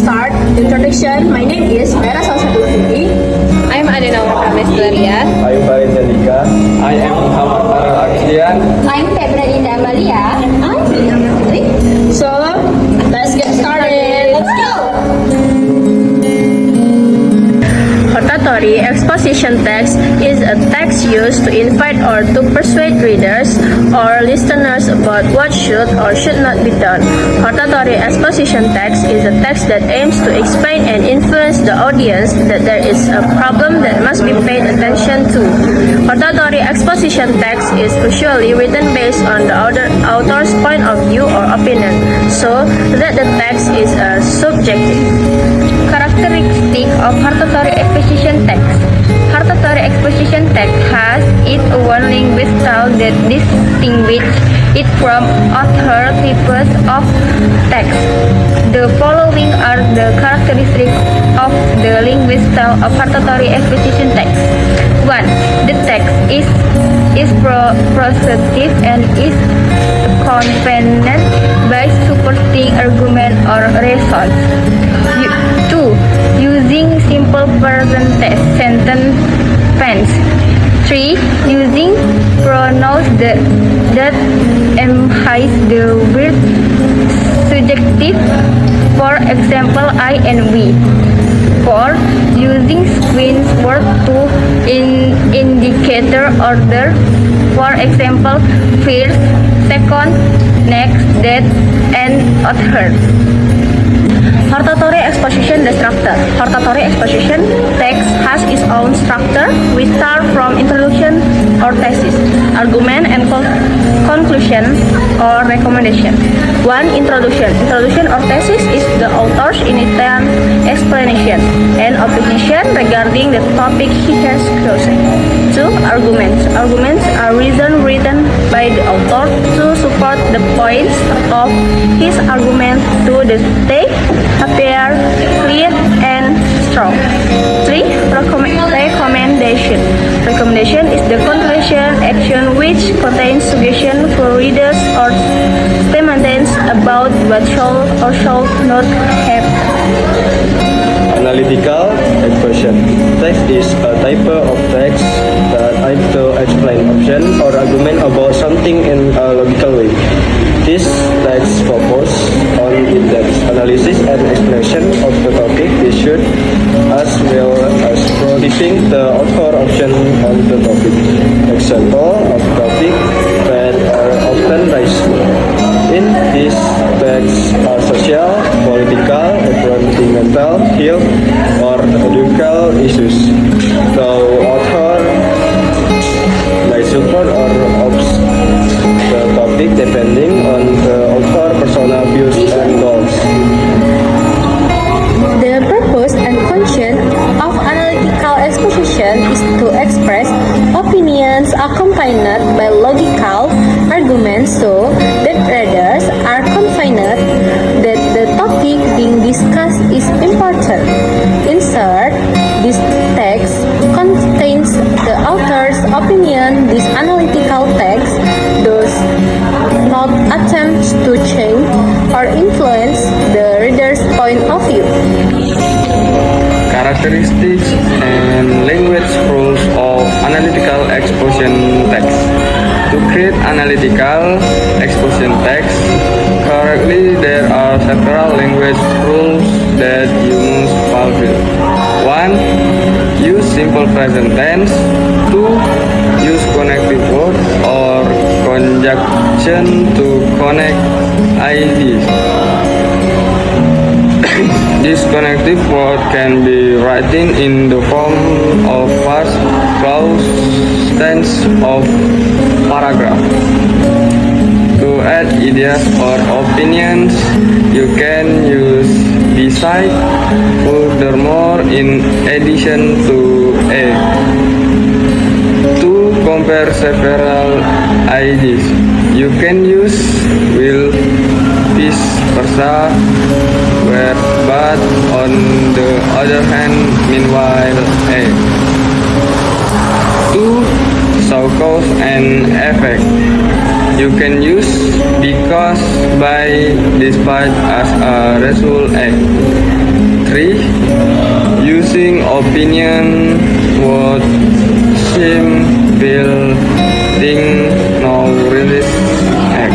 start the introduction, my name is Vera Salsabulafindi. I'm Adenaura Kamesleria. I'm Farid Jandika. I am Muhammad Farel Akslian. I'm Febra Dinda Amalia. And I'm William Putri. So, let's get started. Let's go! Hortatory exposition text is a text used to invite or to persuade readers or listeners about what should or should not be done. Hortatory exposition text is a text that aims to explain and influence the audience that there is a problem that must be paid attention to. Hortatory exposition text is usually written based on the author's point of view or opinion, so that the text is subjective. Characteristic of hortatory exposition text. Hortatory exposition text has its own language style that distinguishes it from other types of text. The following are the characteristics of the language style of hortatory exposition text. 1. The text is prosative and is accompanied by supporting argument or reasons. 2. Using simple present sentence tense. 3. Using pronouns that emphasize the word subjective, for example I and we. 4. Using sequence word to indicate order, for example first, second, next, that, and third. Hortatory exposition structure. Hortatory exposition text has its own structure. We start from introduction or thesis, argument, and conclusion or recommendation. 1. Introduction. Introduction or thesis is the author's initial explanation and opinion regarding the topic he has chosen. 2. Arguments. Arguments are reasons written by the author to support the points of his argument to the text appear clear and strong. 3. Recommendation. Recommendation is the conclusion action which contains suggestion for readers or statements about what should or should not happen. Analytical expression. Text is a type of text that aims to explain option or argument about something in a logical way. This text focus on in-depth analysis and explanation of the topic issued, as well as producing the author option on the topic. Example of topic that are often raised in this text are social, political, environmental, health, or educational issues. The author may support or oppose the topic depending on the author's personal views and goals. The purpose and function of analytical exposition is to express opinions accompanied by logical arguments so that readers are confident that the topic being discussed is important. Insert, this text contains the author's opinion. This analytical text does not attempt to change or influence the reader's point of view. Characteristics and language rules of analytical exposition text. To create analytical exposition text correctly, there are several language rules that you must fulfill. 1. Use simple present tense. 2. Use connective word or conjunction to connect ideas. This connective word can be written in the form of past, clause, tense of paragraph. To add ideas or opinions, you can use beside, furthermore, in addition to, a. To compare several ideas, you can use will, vice versa, where, but, on the other hand, meanwhile, a. To show cause and effect, you can use because, by, despite as a result, a. introducing opinion what seem building no release act.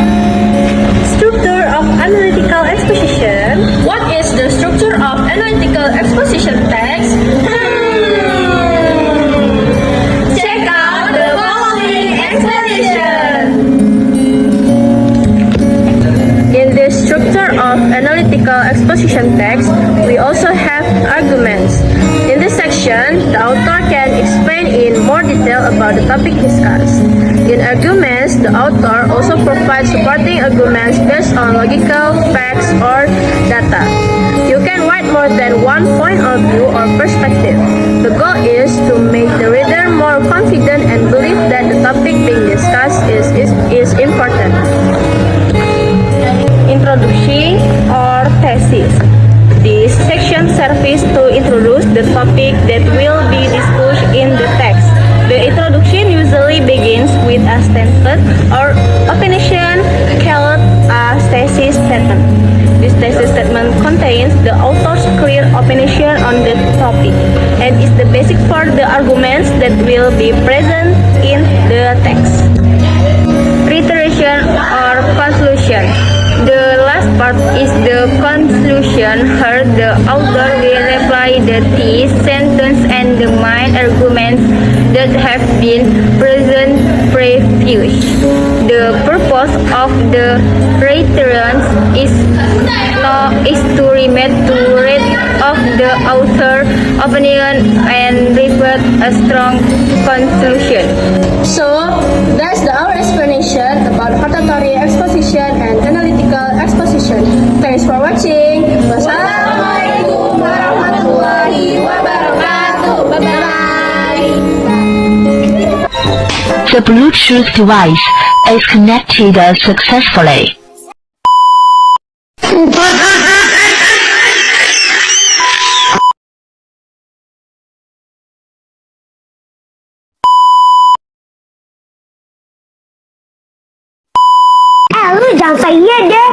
Structure of analytical exposition. What is the structure of analytical exposition text? Check out the following explanation. In the structure of analytical exposition text, we also have arguments. In this section, the author can explain in more detail about the topic discussed. In arguments, the author also provides supporting arguments based on logical facts or data. You can write more than one point of view or perspective. The goal is to make the reader more confident and believe that the topic being discussed is important. Introduction or thesis. This section serves to introduce the topic that will be discussed in the text. The introduction usually begins with a statement or opinion called a thesis statement. This thesis statement contains the author's clear opinion on the topic and is the basis for the arguments that will be present in the text. Reiteration or conclusion. The last part is the conclusion. Here the author will reply the key sentence and the main arguments that have been present previous. The purpose of the reiterance is to remind to read of the author opinion and report a strong conclusion. So that's our explanation about hortatory exposition and analytical exposition. Thanks for watching. Wassalamualaikum warahmatullahi wabarakatuh. Bye-bye. The Bluetooth device is connected successfully. Lu jangan saya deh.